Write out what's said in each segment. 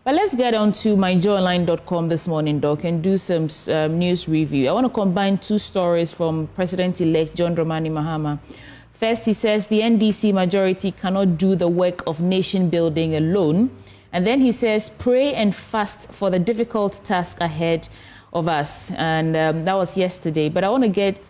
But let's get on to myjoyonline.com this morning, Doc, and do some news review. I want to combine two stories from President-elect John Dramani Mahama. First, he says the NDC majority cannot do the work of nation building alone. And then he says, pray and fast for the difficult task ahead of us. And that was yesterday. But I want to get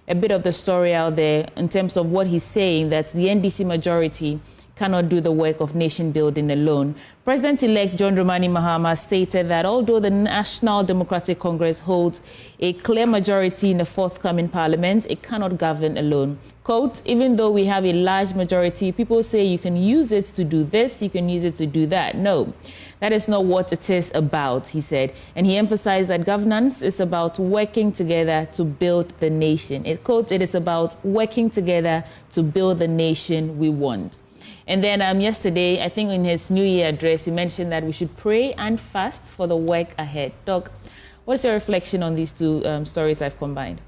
a bit of the story out there in terms of what he's saying, that the NDC majority cannot do the work of nation building alone. President-elect John Dramani Mahama stated that although the National Democratic Congress holds a clear majority in the forthcoming parliament, it cannot govern alone. Quote, even though we have a large majority, people say you can use it to do this, you can use it to do that. No, that is not what it is about, he said. And he emphasized that governance is about working together to build the nation. It quote, it is about working together to build the nation we want. And then yesterday, I think in his New Year address, he mentioned that we should pray and fast for the work ahead. Doc, what's your reflection on these two stories I've combined?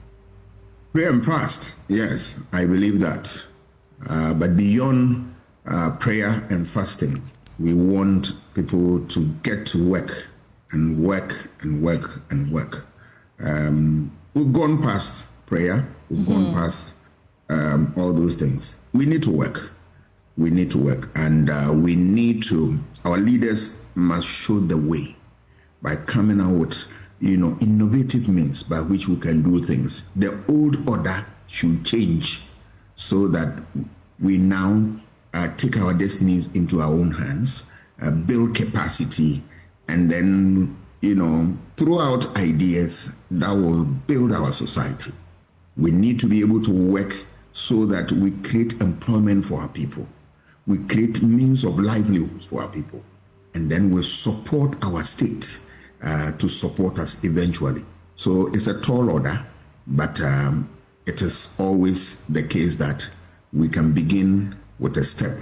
Pray and fast, yes, I believe that. But beyond prayer and fasting, we want people to get to work and work and work and work. We've gone past prayer, we've gone past all those things. We need to work. We need to work, and we need to, our leaders must show the way by coming out with, innovative means by which we can do things. The old order should change so that we now take our destinies into our own hands, build capacity, and then, throw out ideas that will build our society. We need to be able to work so that we create employment for our people. We create means of livelihoods for our people, and then we support our state to support us eventually. So it's a tall order, but it is always the case that we can begin with a step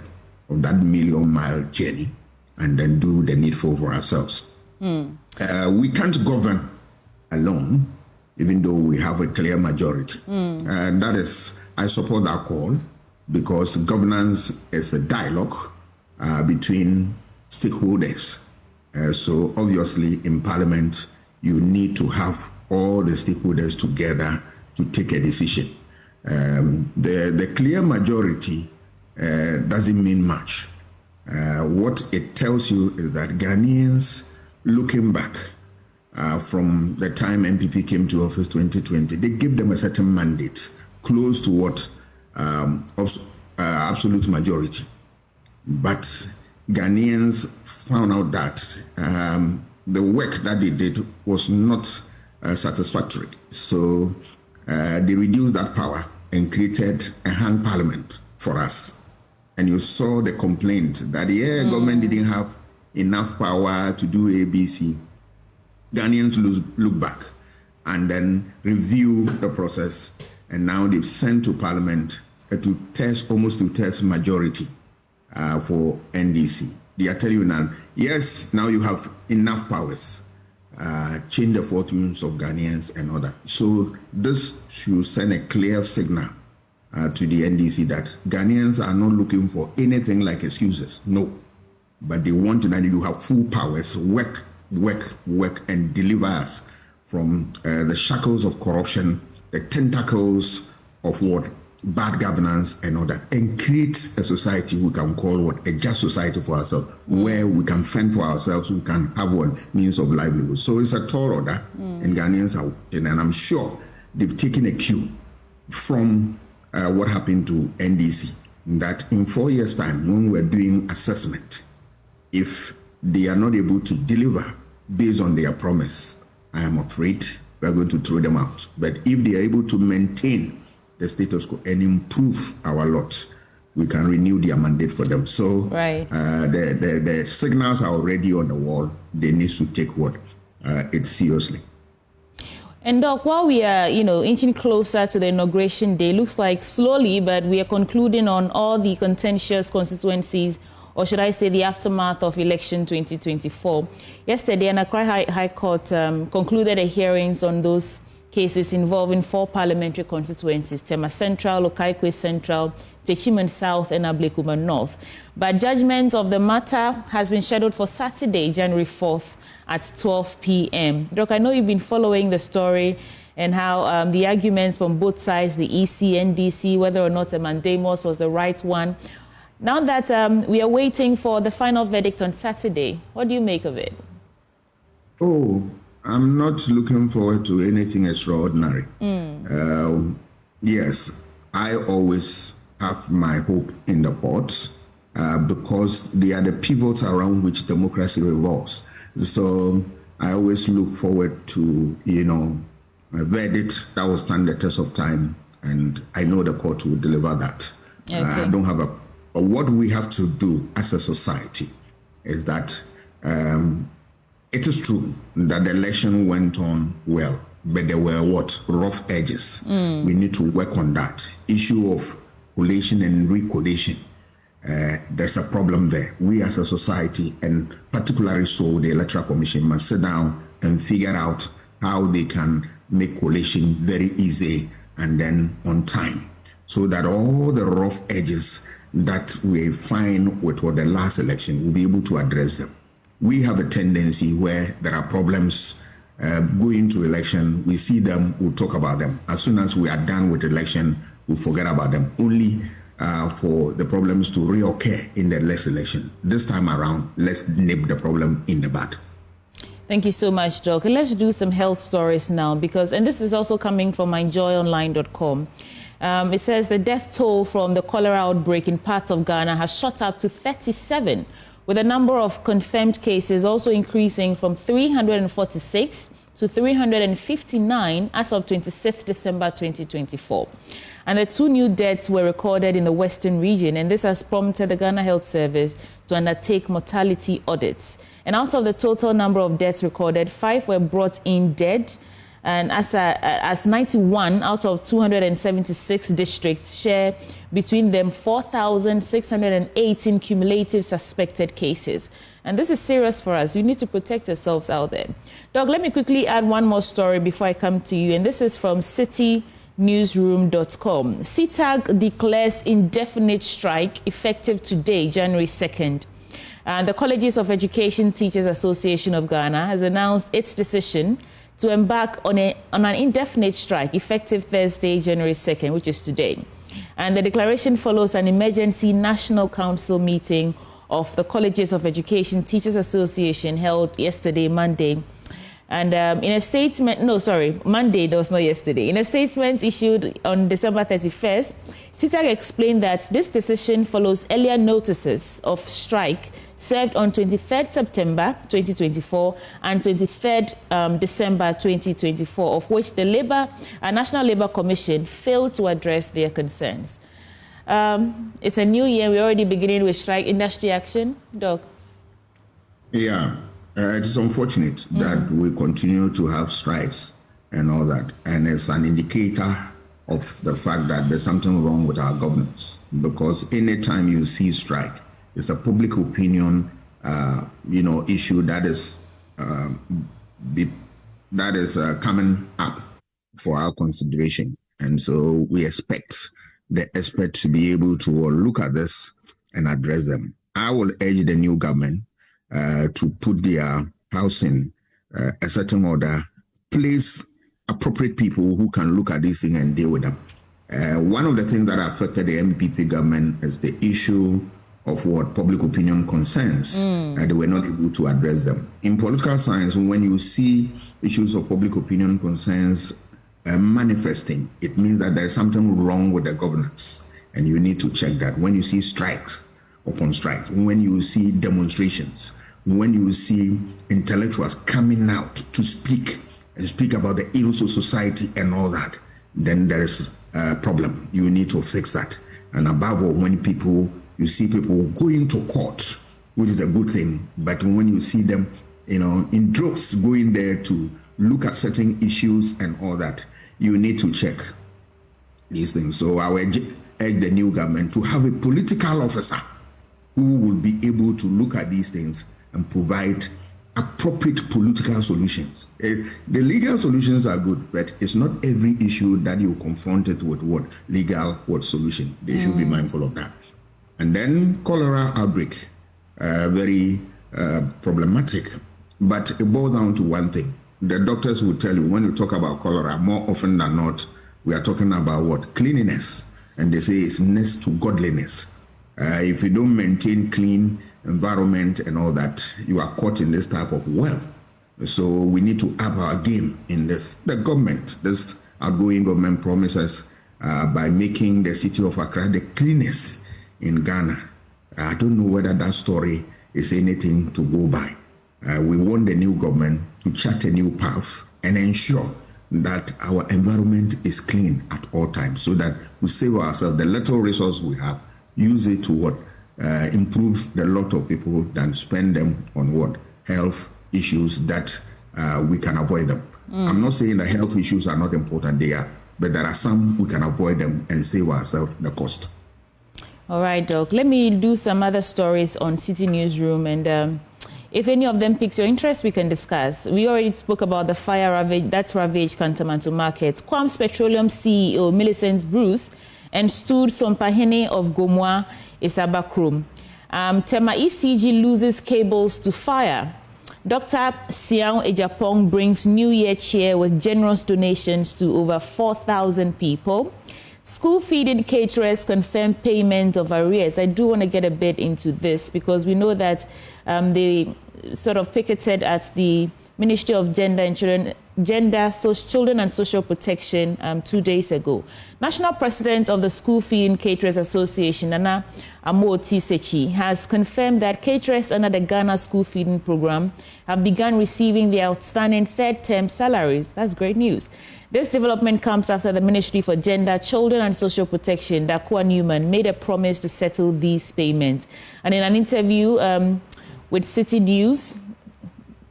of that million-mile journey and then do the needful for ourselves. We can't govern alone, even though we have a clear majority. That is, I support that call, because governance is a dialogue between stakeholders. So obviously in Parliament, you need to have all the stakeholders together to take a decision. The clear majority doesn't mean much. What it tells you is that Ghanaians, looking back from the time MPP came to office 2020, they give them a certain mandate close to what absolute majority. But Ghanaians found out that the work that they did was not satisfactory. So they reduced that power and created a hung parliament for us. And you saw the complaint that, government didn't have enough power to do ABC. Ghanaians look back and then review the process. And now they've sent to Parliament to test majority for NDC. They are telling you now, yes, now you have enough powers. Change the fortunes of Ghanaians and other. So this should send a clear signal to the NDC that Ghanaians are not looking for anything like excuses. No. But they want to know you have full powers, work, and deliver us from the shackles of corruption, the tentacles of what bad governance and all that, and create a society we can call a just society for ourselves, where we can fend for ourselves, we can have one means of livelihood. So it's a tall order, and Ghanaians are, and I'm sure they've taken a cue from what happened to NDC, that in 4 years' time, when we're doing assessment, if they are not able to deliver based on their promise, I am afraid we're going to throw them out. But if they are able to maintain the status quo and improve our lot, we can renew their mandate for them. So the signals are already on the wall. They need to take it seriously. And Doc, while we are, inching closer to the inauguration day, looks like slowly, but we are concluding on all the contentious constituencies, or should I say the aftermath of election 2024. Yesterday, an Accra High Court concluded the hearings on those cases involving 4 parliamentary constituencies: Tema Central, Okaikwe Central, Techiman South and Ablekuma North. But judgment of the matter has been scheduled for Saturday, January 4th at 12 p.m. Doc, I know you've been following the story and how the arguments from both sides, the EC, NDC, whether or not a mandamus was the right one. Now that we are waiting for the final verdict on Saturday, what do you make of it? Oh, I'm not looking forward to anything extraordinary. Yes, I always have my hope in the courts because they are the pivots around which democracy revolves. So I always look forward to, a verdict that will stand the test of time, and I know the court will deliver that. Okay. I don't have what we have to do as a society is that it is true that the election went on well, but there were rough edges. We need to work on that issue of collation and recollation. There's a problem there. We as a society, and particularly so the Electoral Commission, must sit down and figure out how they can make collation very easy and then on time, so that all the rough edges that we find with the last election, we'll be able to address them. We have a tendency where there are problems going to election, we see them, we'll talk about them. As soon as we are done with election, we forget about them, only for the problems to reoccur in the next election. This time around, let's nip the problem in the bud. Thank you so much, Doc. And let's do some health stories now, and this is also coming from myjoyonline.com. It says the death toll from the cholera outbreak in parts of Ghana has shot up to 37, with the number of confirmed cases also increasing from 346 to 359 as of 26th December 2024. And the 2 new deaths were recorded in the Western region, and this has prompted the Ghana Health Service to undertake mortality audits. And out of the total number of deaths recorded, 5 were brought in dead, and as 91 out of 276 districts share between them 4,618 cumulative suspected cases. And this is serious for us. You need to protect yourselves out there. Doc, let me quickly add one more story before I come to you, and this is from citynewsroom.com. CTAG declares indefinite strike effective today, January 2nd. The Colleges of Education Teachers Association of Ghana has announced its decision to embark on an indefinite strike effective Thursday, January 2nd, which is today. And the declaration follows an emergency National Council meeting of the Colleges of Education Teachers Association held yesterday, Monday. And in a statement, Monday, that was not yesterday. In a statement issued on December 31st, CTAG explained that this decision follows earlier notices of strike served on 23rd September 2024 and 23rd December 2024, of which the National Labour Commission failed to address their concerns. It's a new year. We're already beginning with strike industry action. Doc? Yeah, it is unfortunate that we continue to have strikes and all that. And it's an indicator of the fact that there's something wrong with our governance. Because anytime you see strike, it's a public opinion, issue that is coming up for our consideration. And so we expect the experts to be able to look at this and address them. I will urge the new government to put their house in a certain order, place appropriate people who can look at this thing and deal with them. One of the things that affected the MPP government is the issue of what public opinion concerns, and they were not able to address them. In political science, when you see issues of public opinion concerns manifesting, it means that there's something wrong with the governance, and you need to check that. When you see strikes upon strikes, when you see demonstrations, when you see intellectuals coming out to speak about the ills of society and all that, then there is a problem. You need to fix that. And above all, when you see people going to court, which is a good thing, but when you see them, in droves going there to look at certain issues and all that, you need to check these things. So I would urge the new government to have a political officer who will be able to look at these things and provide appropriate political solutions. The legal solutions are good, but it's not every issue that you confront it with what legal solution. They should be mindful of that. And then cholera outbreak, very problematic, but it boils down to one thing. The doctors will tell you when you talk about cholera, more often than not, we are talking about what? Cleanliness. And they say it's next to godliness. If you don't maintain clean environment and all that, you are caught in this type of wealth. So we need to up our game in this. The government, this outgoing government promises by making the city of Accra the cleanest in Ghana. I don't know whether that story is anything to go by. We want the new government to chart a new path and ensure that our environment is clean at all times so that we save ourselves the little resource we have, use it to what? Improve the lot of people than spend them on what? Health issues that we can avoid them. I'm not saying that health issues are not important, they are, but there are some we can avoid them and save ourselves the cost. All right, Doc. Let me do some other stories on City Newsroom, and if any of them piques your interest, we can discuss. We already spoke about the fire ravage that's ravaged Kantamanto Market. Kwams Petroleum CEO Millicent Bruce and Stud Sompahene of Gomwa Isabakrum. Tema ECG loses cables to fire. Dr. Siao Ejapong brings New Year cheer with generous donations to over 4,000 people. School feeding caterers confirm payment of arrears. I do want to get a bit into this because we know that they sort of picketed at the Ministry of Gender and Children and Social Protection 2 days ago. National President of the School Feeding Caterers Association, Nana Amoti Sechi, has confirmed that caterers under the Ghana School Feeding Program have begun receiving their outstanding third-term salaries. That's great news. This development comes after the Ministry for Gender, Children and Social Protection, Dakwa Newman, made a promise to settle these payments. And in an interview with City News,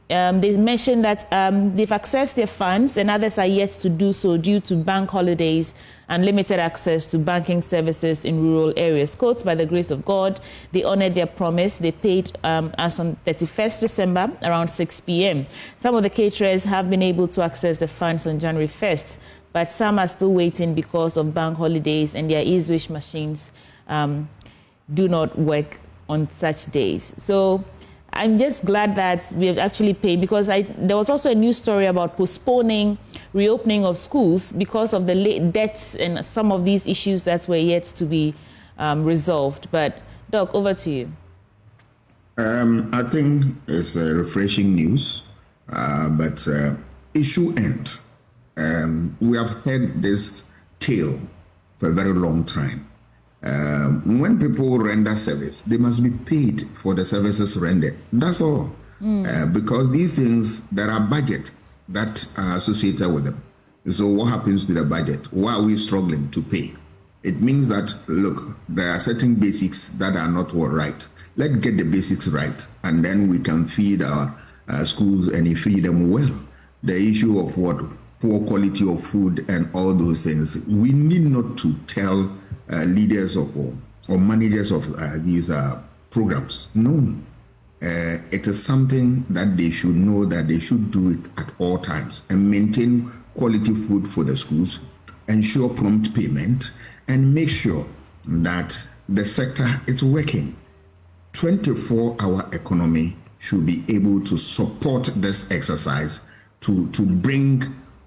they mentioned that they've accessed their funds and others are yet to do so due to bank holidays and limited access to banking services in rural areas. Quote, by the grace of God, they honored their promise. They paid us on 31st December around 6 p.m. Some of the caterers have been able to access the funds on January 1st, but some are still waiting because of bank holidays and their e-Swish machines do not work on such days. So I'm just glad that we have actually paid, because there was also a news story about postponing reopening of schools because of the late debts and some of these issues that were yet to be resolved. But Doc, over to you. I think it's refreshing news, but issue end. We have heard this tale for a very long time. When people render service, they must be paid for the services rendered. That's all. Because these things, there are budgets that are associated with them. So what happens to the budget? Why are we struggling to pay? It means that, look, there are certain basics that are not all right. Let's get the basics right, and then we can feed our schools and feed them well. The issue of what? Poor quality of food and all those things. We need not to tell leaders of or managers of these programs. No. It is something that they should know that they should do it at all times and maintain quality food for the schools, ensure prompt payment, and make sure that the sector is working. 24-hour economy should be able to support this exercise to bring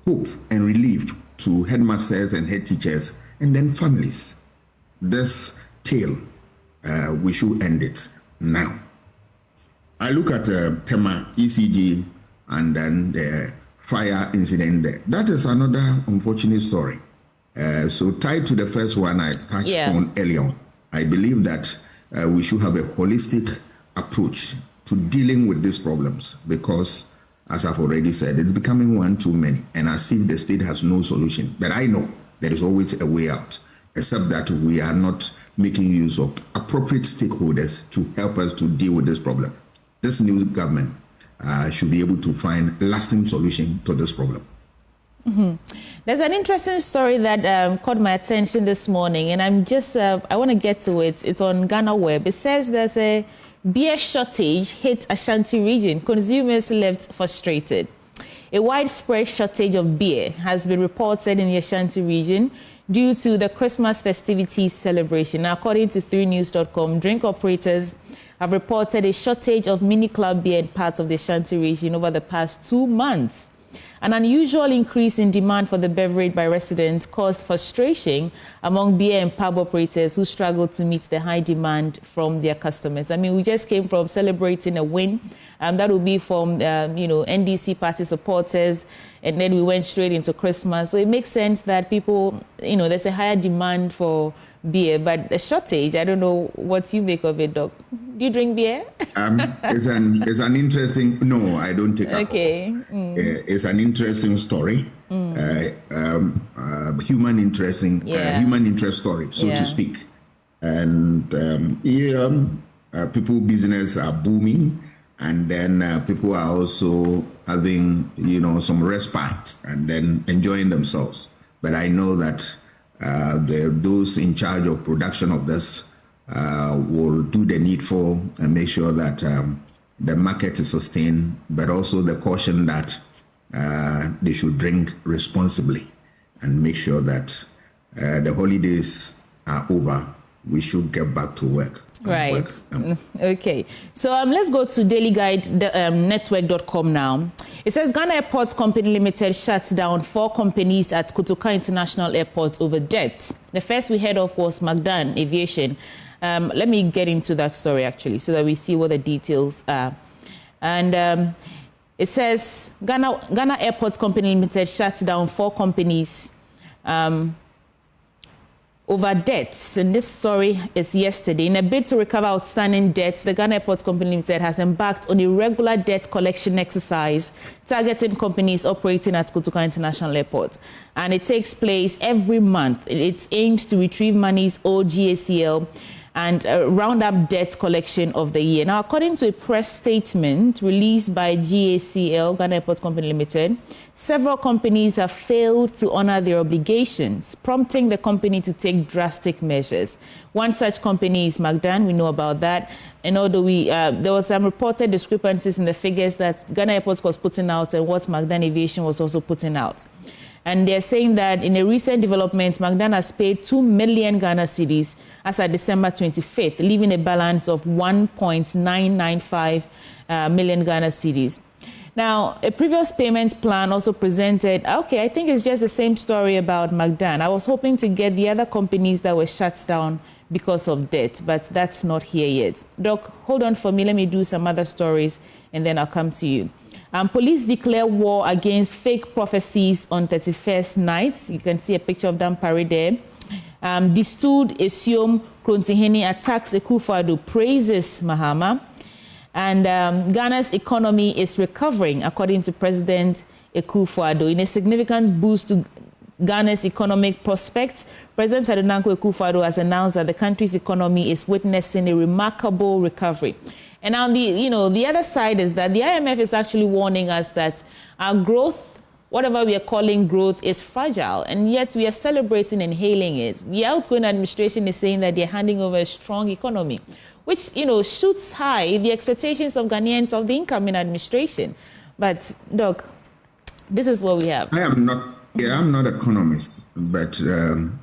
hope and relief to headmasters and head teachers and then families. This tale, we should end it now. I look at Tema ECG and then the fire incident there. That is another unfortunate story. So tied to the first one I touched on earlier, I believe that we should have a holistic approach to dealing with these problems because, as I've already said, it's becoming one too many, and as if the state has no solution. But I know there is always a way out, except that we are not making use of appropriate stakeholders to help us to deal with this problem. This new government should be able to find a lasting solution to this problem. There's an interesting story that caught my attention this morning, and I'm just, I want to get to it. It's on Ghana Web. It says there's a Beer shortage hit Ashanti region. Consumers left frustrated. A widespread shortage of beer has been reported in the Ashanti region due to the Christmas festivities celebration. Now, according to 3news.com, drink operators have reported a shortage of mini club beer in parts of the Ashanti region over the past 2 months. An unusual increase in demand for the beverage by residents caused frustration among beer and pub operators who struggled to meet the high demand from their customers. I mean, we just came from celebrating a win. That will be from, NDC party supporters. And then we went straight into Christmas. So it makes sense that people, there's a higher demand for beer, but the shortage, I don't know what you make of it, Doc. Do you drink beer? It's an interesting, no, I don't take alcohol. Okay. It's an interesting story, human interest story, so to speak. And people business are booming, and then people are also having, some respite and then enjoying themselves. But I know that those in charge of production of this will do the needful and make sure that the market is sustained, but also the caution that they should drink responsibly and make sure that the holidays are over. We should get back to work. Right. Okay. So let's go to dailyguide.network.com now. It says Ghana Airports Company Limited shuts down 4 companies at Kotoka International Airport over debt. The first we heard of was Magdan Aviation. Let me get into that story actually so that we see what the details are. And it says Ghana Airports Company Limited shuts down 4 companies over debts. And this story is yesterday. In a bid to recover outstanding debts, the Ghana Airports Company Limited has embarked on a regular debt collection exercise targeting companies operating at Kotoka International Airport. And it takes place every month. It aims to retrieve monies owed GACL and round up debt collection of the year. Now, according to a press statement released by GACL, Ghana Airports Company Limited, several companies have failed to honor their obligations, prompting the company to take drastic measures. One such company is Magdan. We know about that. And although there was some reported discrepancies in the figures that Ghana Airports was putting out and what Magdan Aviation was also putting out. And they're saying that in a recent development, Magdan has paid 2 million Ghana cedis as of December 25th, leaving a balance of 1.995 million Ghana cedis. Now, a previous payment plan also presented, okay, I think it's just the same story about Magdan. I was hoping to get the other companies that were shut down because of debt, but that's not here yet. Doc, hold on for me. Let me do some other stories, and then I'll come to you. Police declare war against fake prophecies on 31st night. You can see a picture of Dampare there. Distilled Esiom Krontiheni attacks Akufo-Addo, praises Mahama. And Ghana's economy is recovering, according to President Akufo-Addo. In a significant boost to Ghana's economic prospects, President Adonanko Akufo-Addo has announced that the country's economy is witnessing a remarkable recovery. And now the other side is that the IMF is actually warning us that our growth, whatever we are calling growth, is fragile, and yet we are celebrating and hailing it. The outgoing administration is saying that they're handing over a strong economy, which, shoots high the expectations of Ghanaians of the incoming administration. But, Doc, this is what we have. I'm not an economist, but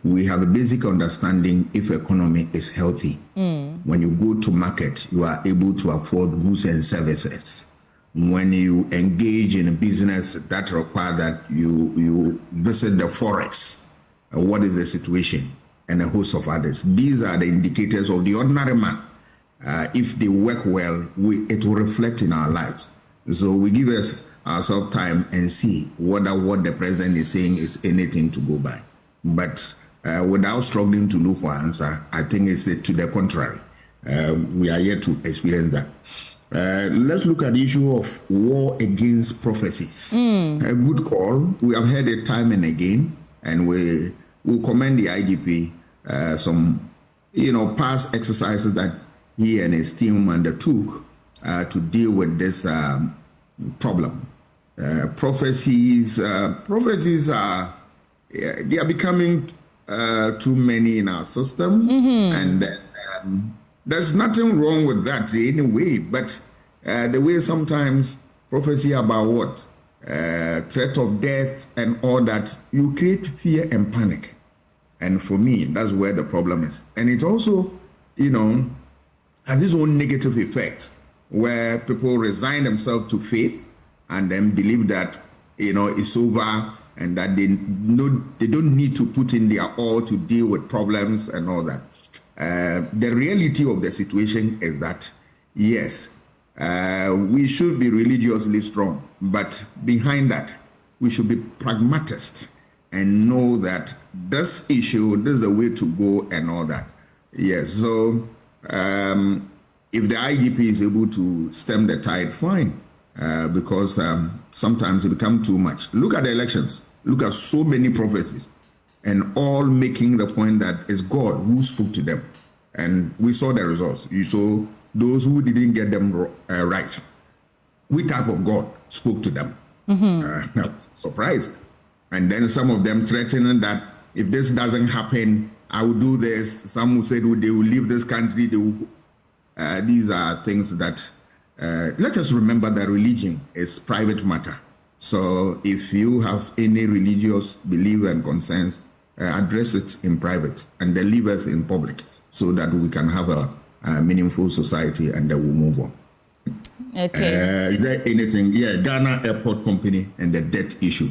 we have a basic understanding if economy is healthy. When you go to market, you are able to afford goods and services. When you engage in a business that requires that you visit the forex, what is the situation, and a host of others. These are the indicators of the ordinary man. If they work well, it will reflect in our lives. So we give ourselves time and see whether what the president is saying is anything to go by. But without struggling to look for answer, I think it's to the contrary. We are yet to experience that. Let's look at the issue of war against prophecies. A good call. We have heard it time and again, and we will commend the IGP some past exercises that he and his team undertook to deal with this problem. Prophecies are they are becoming too many in our system, and There's nothing wrong with that anyway, but the way sometimes prophecy about what? Threat of death and all that, you create fear and panic. And for me, that's where the problem is. And it also, has its own negative effect where people resign themselves to faith and then believe that, it's over and that they don't need to put in their all to deal with problems and all that. The reality of the situation is that, yes, we should be religiously strong, but behind that, we should be pragmatists and know that this issue, this is the way to go and all that. Yes, so if the IGP is able to stem the tide, fine, because sometimes it becomes too much. Look at the elections. Look at so many prophecies and all making the point that it's God who spoke to them. And we saw the results. You saw those who didn't get them right. Which type of God spoke to them? Surprise. And then some of them threatening that if this doesn't happen, I will do this. Some who said they will leave this country. They will. These are things that, let us remember that religion is private matter. So if you have any religious belief and concerns, address it in private and then leave us in public so that we can have a meaningful society and then we'll move on. Okay. Is there anything? Yeah, Ghana Airport Company and the debt issue.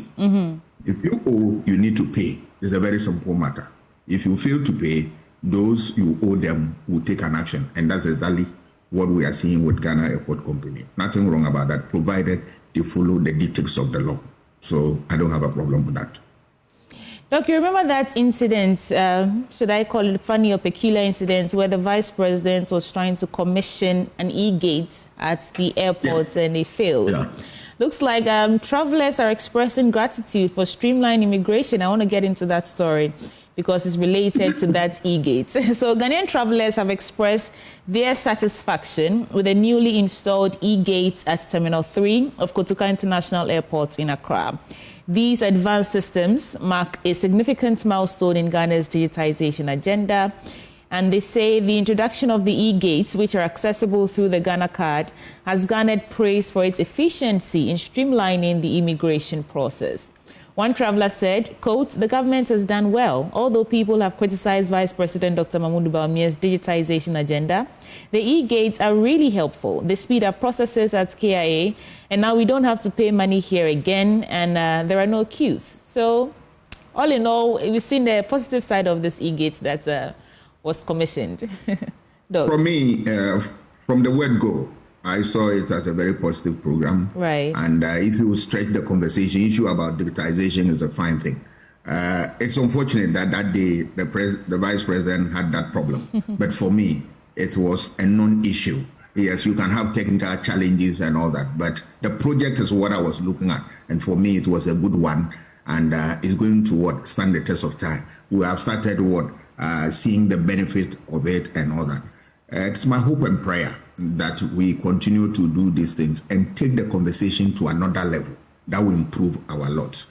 If you owe, you need to pay. It's a very simple matter. If you fail to pay, those you owe them will take an action. And that's exactly what we are seeing with Ghana Airport Company. Nothing wrong about that, provided they follow the dictates of the law. So I don't have a problem with that. Doc, you remember that incident, should I call it funny or peculiar incident, where the vice president was trying to commission an e-gate at the airport and it failed? Yeah. Looks like travelers are expressing gratitude for streamlined immigration. I want to get into that story because it's related to that e-gate. So Ghanaian travelers have expressed their satisfaction with the newly installed e-gate at Terminal 3 of Kotoka International Airport in Accra. These advanced systems mark a significant milestone in Ghana's digitization agenda. And they say the introduction of the e-gates, which are accessible through the Ghana card, has garnered praise for its efficiency in streamlining the immigration process. One traveler said, quote, "The government has done well. Although people have criticized Vice President Dr. Mahmoud Bawumia's digitization agenda, the e-gates are really helpful. They speed up processes at KIA, and now we don't have to pay money here again, and there are no queues." So, all in all, we've seen the positive side of this e-gates that was commissioned. For me, from the word go, I saw it as a very positive program. Right. And if you stretch the conversation, issue about digitization is a fine thing. It's unfortunate that that day the vice president had that problem. But for me, it was a non-issue. Yes, you can have technical challenges and all that, but the project is what I was looking at. And for me, it was a good one. And it's going to stand the test of time. We have started seeing the benefit of it and all that. It's my hope and prayer that we continue to do these things and take the conversation to another level that will improve our lot.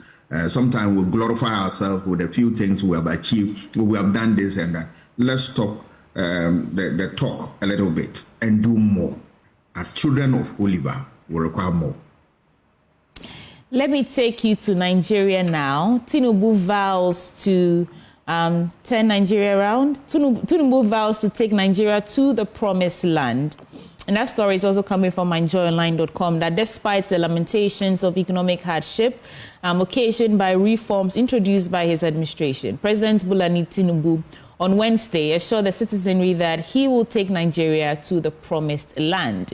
Sometimes we glorify ourselves with a few things we have achieved, we have done this and that. Let's stop the talk a little bit and do more. As children of Oliver, we require more. Let me take you to Nigeria now. Tinubu vows to turn Nigeria around. Tinubu vows to take Nigeria to the promised land. And that story is also coming from MyJoyOnline.com, that despite the lamentations of economic hardship occasioned by reforms introduced by his administration, President Bola Tinubu on Wednesday assured the citizenry that he will take Nigeria to the promised land.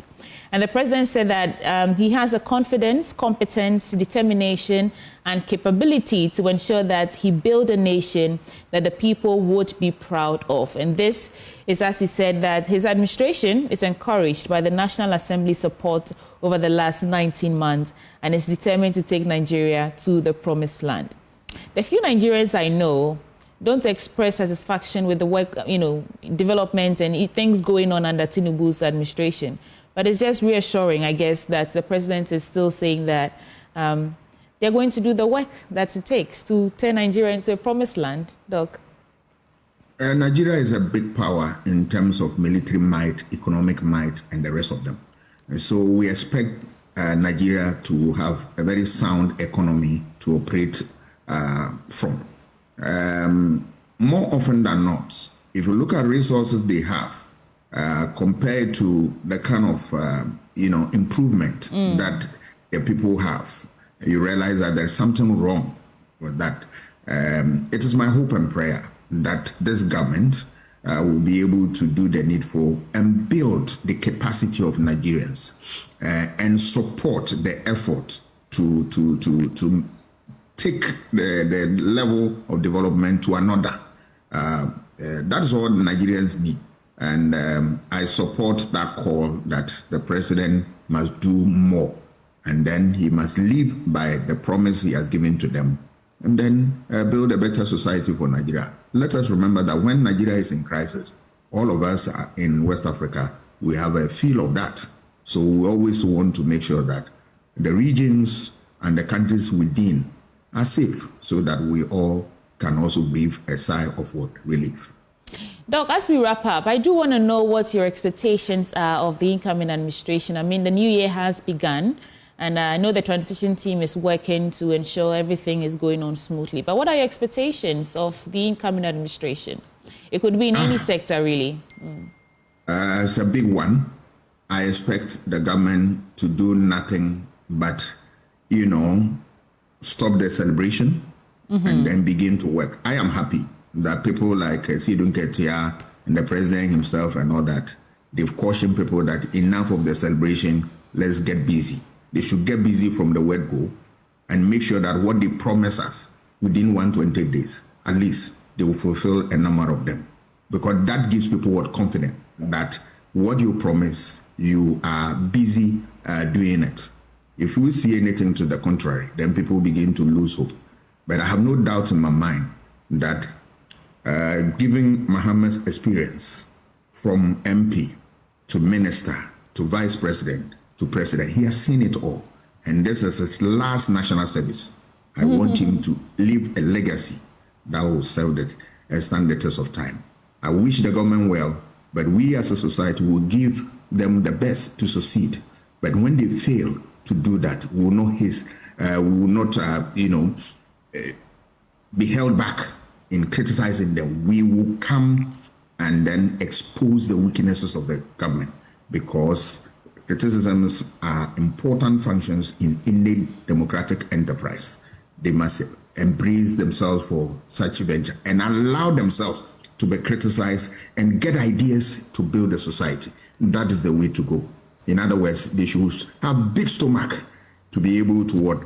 And the president said that he has the confidence, competence, determination, and capability to ensure that he build a nation that the people would be proud of. And this is, as he said, that his administration is encouraged by the National Assembly's support over the last 19 months and is determined to take Nigeria to the promised land. The few Nigerians I know don't express satisfaction with the work, development and things going on under Tinubu's administration. But it's just reassuring, I guess, that the president is still saying that they're going to do the work that it takes to turn Nigeria into a promised land, Doc. Nigeria is a big power in terms of military might, economic might, and the rest of them. And so we expect Nigeria to have a very sound economy to operate from. More often than not, if you look at resources they have compared to the kind of improvement that the people have, you realize that there's something wrong with that. It is my hope and prayer that this government will be able to do the needful and build the capacity of Nigerians and support the effort to take the level of development to another. That is all Nigerians need. And I support that call that the president must do more. And then he must live by the promise he has given to them. And then build a better society for Nigeria. Let us remember that when Nigeria is in crisis, all of us are in West Africa, we have a feel of that. So we always want to make sure that the regions and the countries within are safe so that we all can also breathe a sigh of relief. Doc, as we wrap up, I do want to know what your expectations are of the incoming administration. I mean, the new year has begun. And I know the transition team is working to ensure everything is going on smoothly. But what are your expectations of the incoming administration? It could be in any sector, really. It's a big one. I expect the government to do nothing but, stop the celebration and then begin to work. I am happy that people like Sidun Ketia and the president himself and all that, they've cautioned people that enough of the celebration, let's get busy. They should get busy from the word go and make sure that what they promise us within 120 days, at least they will fulfill a number of them. Because that gives people confidence that what you promise, you are busy doing it. If we see anything to the contrary, then people begin to lose hope. But I have no doubt in my mind that given Mahama's experience from MP to minister to vice president, to president. He has seen it all. And this is his last national service. I want him to leave a legacy that will serve the stand the test of time. I wish the government well, but we as a society will give them the best to succeed. But when they fail to do that, we will not be held back in criticizing them. We will come and then expose the weaknesses of the government, because criticisms are important functions in any democratic enterprise. They must embrace themselves for such venture and allow themselves to be criticized and get ideas to build a society. That is the way to go. In other words, they should have big stomach to be able to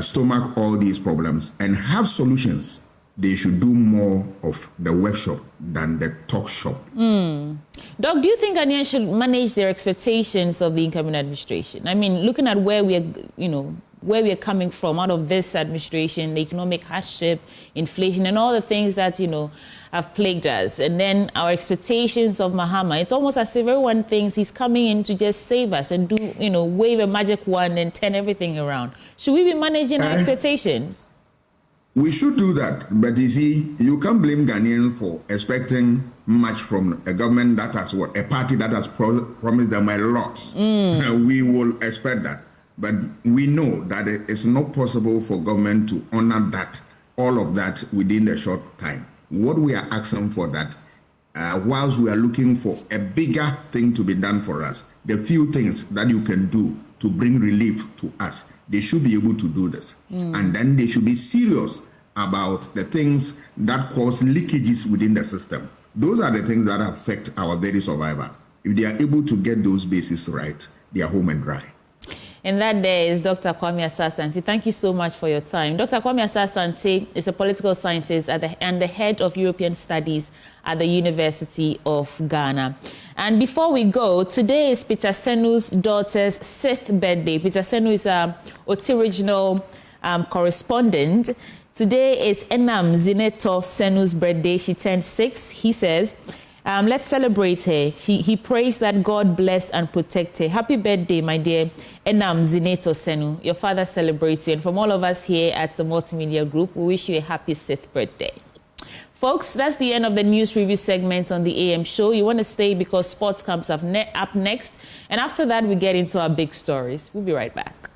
stomach all these problems and have solutions. They should do more of the workshop than the talk shop. Doc, do you think Ghanaians should manage their expectations of the incoming administration? I mean, looking at where we are coming from out of this administration, the economic hardship, inflation, and all the things that, have plagued us. And then our expectations of Mahama, it's almost as if everyone thinks he's coming in to just save us and do, wave a magic wand and turn everything around. Should we be managing our expectations? We should do that, but you see, you can't blame Ghanaians for expecting much from a government that has a party that has promised them a lot. We will expect that, but we know that it's not possible for government to honor that, all of that within the short time. What we are asking for that, whilst we are looking for a bigger thing to be done for us, the few things that you can do to bring relief to us, they should be able to do this. And then they should be serious about the things that cause leakages within the system. Those are the things that affect our very survival. If they are able to get those bases right, they are home and dry. And that there is Dr. Kwame Asah-Asante. Thank you so much for your time. Dr. Kwame Asah-Asante is a political scientist and the head of European Studies at the University of Ghana. And before we go, today is Peter Senu's daughter's 6th birthday. Peter Senu is a OT regional correspondent. Today is Enam Zineto Senu's birthday. She turned 6. He says, let's celebrate her. He prays that God bless and protect her. Happy birthday, my dear Enam Zineto Senu. Your father celebrates you. And from all of us here at the Multimedia Group, we wish you a happy 6th birthday. Folks, that's the end of the news review segment on the AM show. You want to stay because sports comes up next. And after that, we get into our big stories. We'll be right back.